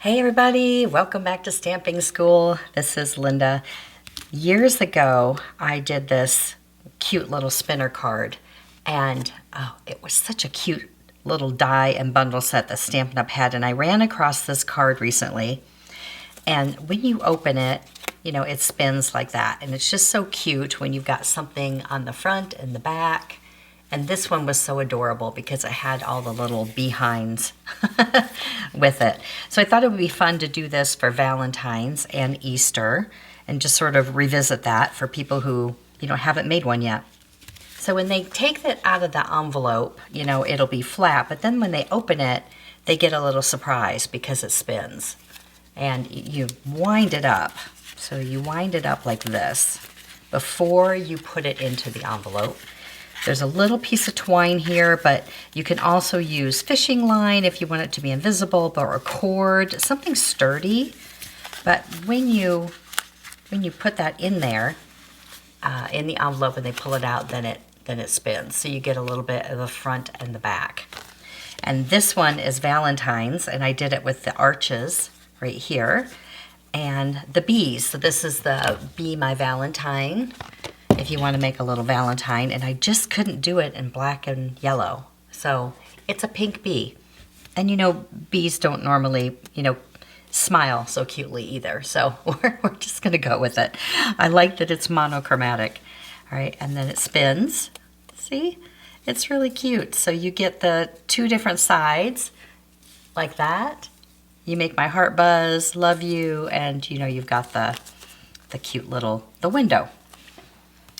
Hey everybody, welcome back to Stamping School. This is Linda. Years ago, I did this cute little spinner card, and it was such a cute little die and bundle set that Stampin' Up! Had, and I ran across this card recently, and when you open it, you know, it spins like that, and it's just so cute when you've got something on the front and the back. And this one was so adorable because it had all the little behinds with it. So I thought it would be fun to do this for Valentine's and Easter and just sort of revisit that for people who, you know, haven't made one yet. So when they take it out of the envelope, you know, it'll be flat, but then when they open it, they get a little surprise because it spins. And you wind it up. So you wind it up like this before you put it into the envelope. There's a little piece of twine here, but you can also use fishing line if you want it to be invisible, or a cord, something sturdy. But when you put that in there, in the envelope, and they pull it out, then it spins. So you get a little bit of the front and the back. And this one is Valentine's, and I did it with the arches right here and the bees. So this is the Be My Valentine, if you want to make a little Valentine, and I just couldn't do it in black and yellow. So it's a pink bee. And you know, bees don't normally, you know, smile so cutely either. So we're just going to go with it. I like that it's monochromatic. All right, and then it spins. See? It's really cute. So you get the two different sides like that. You make my heart buzz, love you, and you know, you've got the cute little, the window.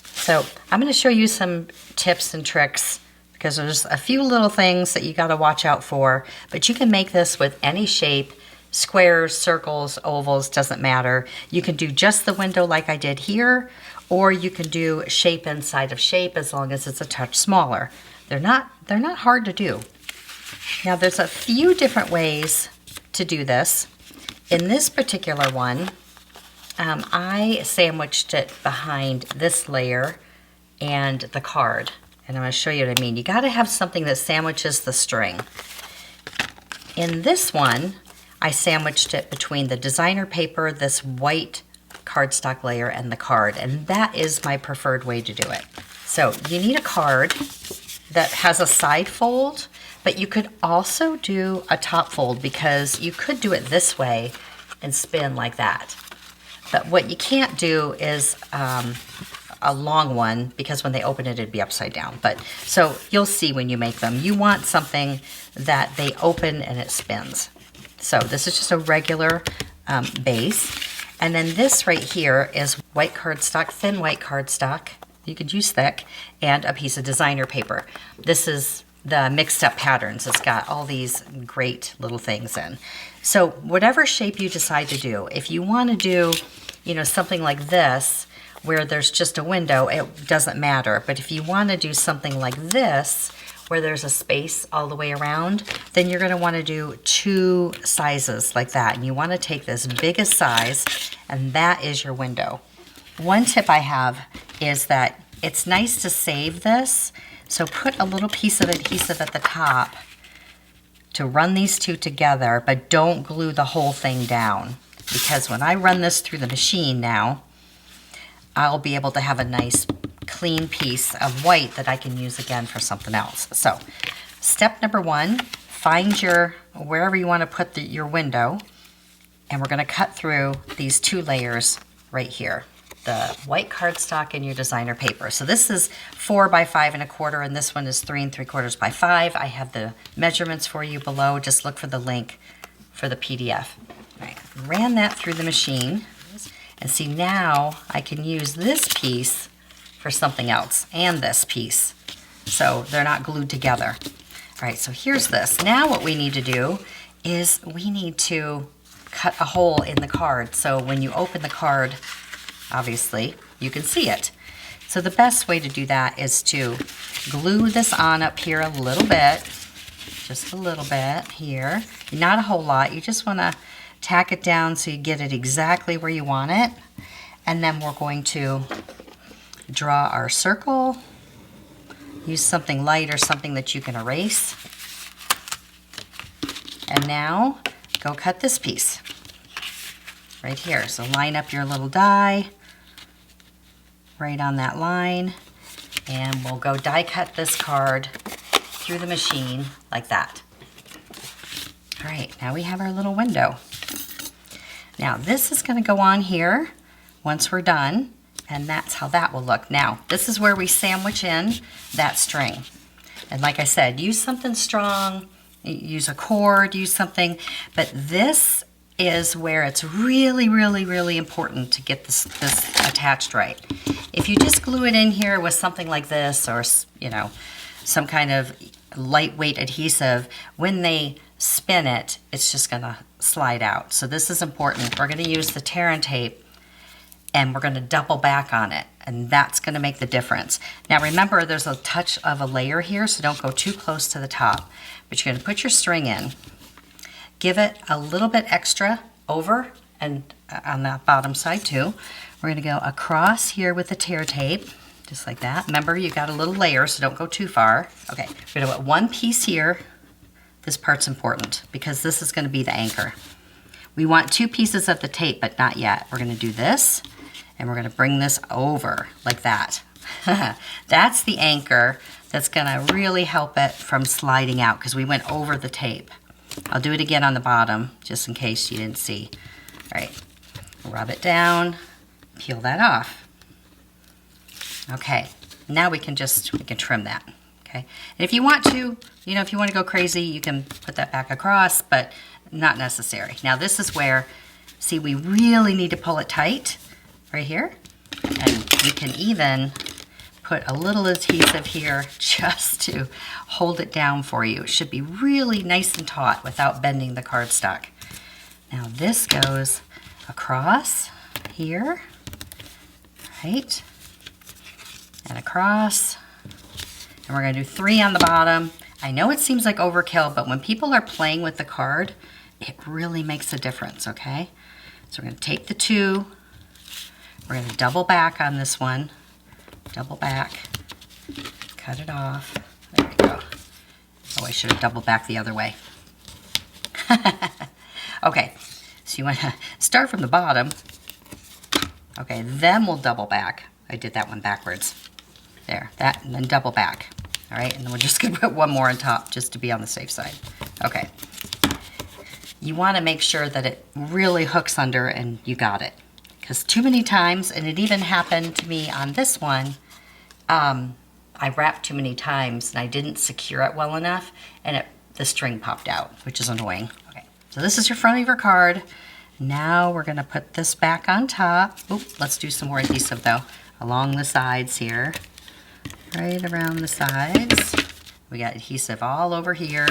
So I'm going to show you some tips and tricks because there's a few little things that you got to watch out for, but you can make this with any shape, squares, circles, ovals, doesn't matter. You can do just the window like I did here, or you can do shape inside of shape as long as it's a touch smaller. They're not hard to do. Now there's a few different ways to do this. In this particular one, I sandwiched it behind this layer and the card. And I'm going to show you what I mean. You got to have something that sandwiches the string. In this one, I sandwiched it between the designer paper, this white cardstock layer, and the card. And that is my preferred way to do it. So you need a card that has a side fold, but you could also do a top fold because you could do it this way and spin like that. But what you can't do is a long one because when they open it, it'd be upside down. But so you'll see when you make them. You want something that they open and it spins. So this is just a regular base. And then this right here is white cardstock, thin white cardstock. You could use thick, and a piece of designer paper. This is the mixed up patterns. It's got all these great little things in. So whatever shape you decide to do, if you want to do, you know, something like this where there's just a window, it doesn't matter. But if you want to do something like this where there's a space all the way around, then you're going to want to do two sizes like that. And you want to take this biggest size, and that is your window. One tip I have is that it's nice to save this. So put a little piece of adhesive at the top to run these two together, but don't glue the whole thing down. Because when I run this through the machine now, I'll be able to have a nice clean piece of white that I can use again for something else. So step number one, find your, wherever you want to put your window, and we're going to cut through these two layers right here. The white cardstock and your designer paper. So this is 4 by 5 1/4, and this one is 3 3/4 by 5. I have the measurements for you below. Just look for the link for the PDF. All right, ran that through the machine, and see now I can use this piece for something else, and this piece. So they're not glued together. All right, so here's this. Now what we need to do is we need to cut a hole in the card. So when you open the card, obviously, you can see it. So the best way to do that is to glue this on up here a little bit, just a little bit here. Not a whole lot. You just want to tack it down so you get it exactly where you want it. And then we're going to draw our circle. Use something light or something that you can erase. And now go cut this piece right here. So line up your little die right on that line, and we'll go die cut this card through the machine like that. All right, now we have our little window. Now this is going to go on here once we're done, and that's how that will look. Now this is where we sandwich in that string. And like I said, use something strong, use a cord, use something, but this is where it's really, really, really important to get this attached right. If you just glue it in here with something like this, or you know, some kind of lightweight adhesive, when they spin it, it's just gonna slide out. So this is important. We're gonna use the tear and tape, and we're gonna double back on it, and that's gonna make the difference. Now remember, there's a touch of a layer here, so don't go too close to the top. But you're gonna put your string in, give it a little bit extra over and on that bottom side too. We're gonna go across here with the tear tape, just like that. Remember, you got a little layer, so don't go too far. Okay, we're gonna put one piece here. This part's important because this is gonna be the anchor. We want 2 pieces of the tape, but not yet. We're gonna do this, and we're gonna bring this over like that. That's the anchor that's gonna really help it from sliding out because we went over the tape. I'll do it again on the bottom just in case you didn't see. All right, rub it down, peel that off. Okay, now we can trim that. Okay, and if you want to, you know, if you want to go crazy, you can put that back across, but not necessary. Now this is where, see, we really need to pull it tight right here, and you can even put a little adhesive here just to hold it down for you. It should be really nice and taut without bending the cardstock. Now this goes across here, right, and across, and we're gonna do 3 on the bottom. I know it seems like overkill, but when people are playing with the card, it really makes a difference, okay? So we're gonna take the 2, we're gonna double back on this one, double back, cut it off. There we go. Oh, I should have doubled back the other way. Okay, so you want to start from the bottom. Okay, then we'll double back. I did that one backwards. There, that, and then double back. All right, and then we're just gonna put one more on top just to be on the safe side. Okay. You want to make sure that it really hooks under and you got it. Because too many times, and it even happened to me on this one, I wrapped too many times and I didn't secure it well enough, and the string popped out, which is annoying. Okay, so this is your front of your card. Now we're gonna put this back on top. Oop, let's do some more adhesive though, along the sides here, right around the sides. We got adhesive all over here.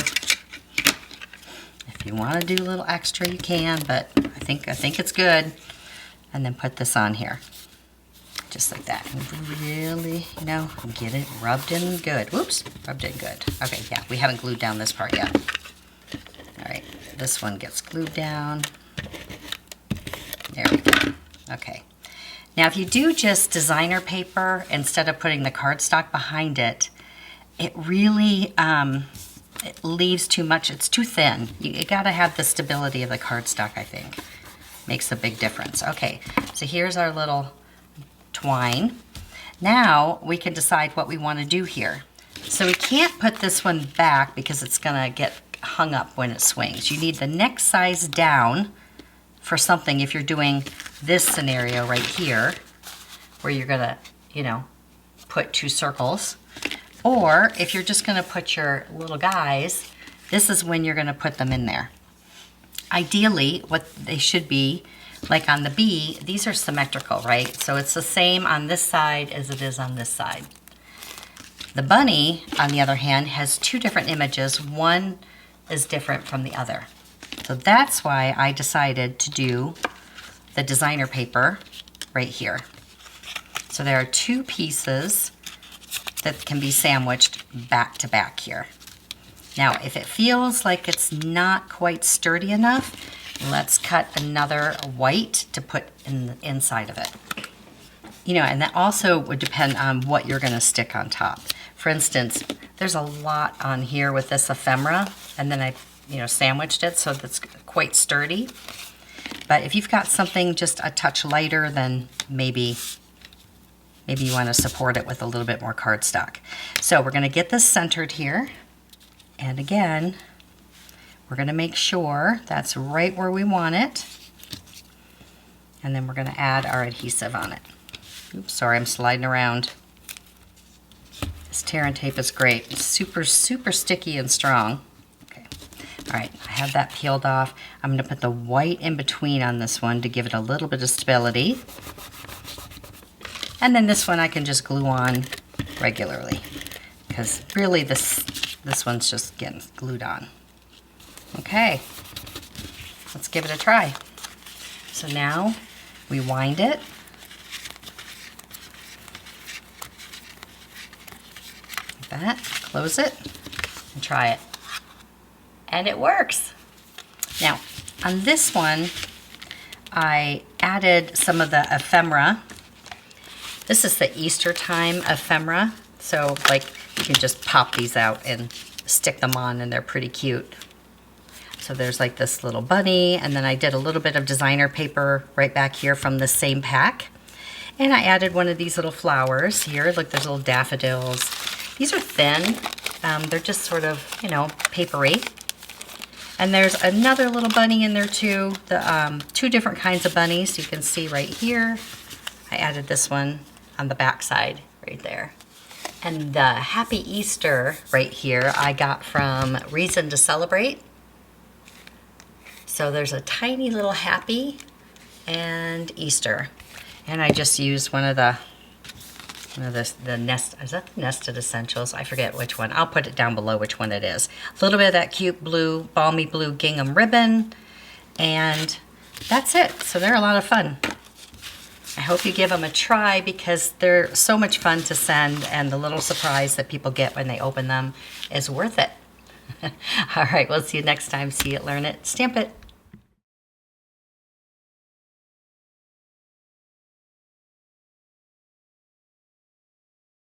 If you want to do a little extra, you can, but I think it's good. And then put this on here, just like that. And really, you know, get it rubbed in good. Whoops, rubbed in good. Okay, yeah, we haven't glued down this part yet. All right, this one gets glued down. There we go. Okay. Now, if you do just designer paper instead of putting the cardstock behind it, it really it leaves too much. It's too thin. You got to have the stability of the cardstock, I think. Makes a big difference. Okay, so here's our little twine. Now we can decide what we want to do here. So we can't put this one back because it's going to get hung up when it swings. You need the next size down for something if you're doing this scenario right here, where you're going to, you know, put 2 circles. Or if you're just going to put your little guys, this is when you're going to put them in there. Ideally, what they should be, like on the bee, these are symmetrical, right? So it's the same on this side as it is on this side. The bunny, on the other hand, has 2 different images. One is different from the other. So that's why I decided to do the designer paper right here. So there are 2 pieces that can be sandwiched back to back here. Now, if it feels like it's not quite sturdy enough, let's cut another white to put in the inside of it. You know, and that also would depend on what you're gonna stick on top. For instance, there's a lot on here with this ephemera, and then I sandwiched it so that's quite sturdy. But if you've got something just a touch lighter, then maybe you want to support it with a little bit more cardstock. So we're going to get this centered here. And again, we're going to make sure that's right where we want it. And then we're going to add our adhesive on it. Oops, sorry, I'm sliding around. This tear and tape is great. It's super, super sticky and strong. Okay. All right, I have that peeled off. I'm going to put the white in between on this one to give it a little bit of stability. And then this one I can just glue on regularly, because really this one's just getting glued on. Okay, let's give it a try. So now we wind it. Like that, close it, and try it. And it works. Now, on this one, I added some of the ephemera. This is the Easter time ephemera. So like you can just pop these out and stick them on and they're pretty cute. So there's like this little bunny, and then I did a little bit of designer paper right back here from the same pack. And I added one of these little flowers here. Look, there's little daffodils. These are thin. They're just sort of, papery. And there's another little bunny in there too. The two different kinds of bunnies you can see right here. I added this one on the back side right there. And the Happy Easter right here I got from Reason to Celebrate. So there's a tiny little happy and Easter. And I just used one of the nest, is that the Nested Essentials? I forget which one. I'll put it down below which one it is. A little bit of that cute blue, balmy blue gingham ribbon. And that's it. So they're a lot of fun. I hope you give them a try because they're so much fun to send, and the little surprise that people get when they open them is worth it. All right, we'll see you next time. See it, learn it, stamp it.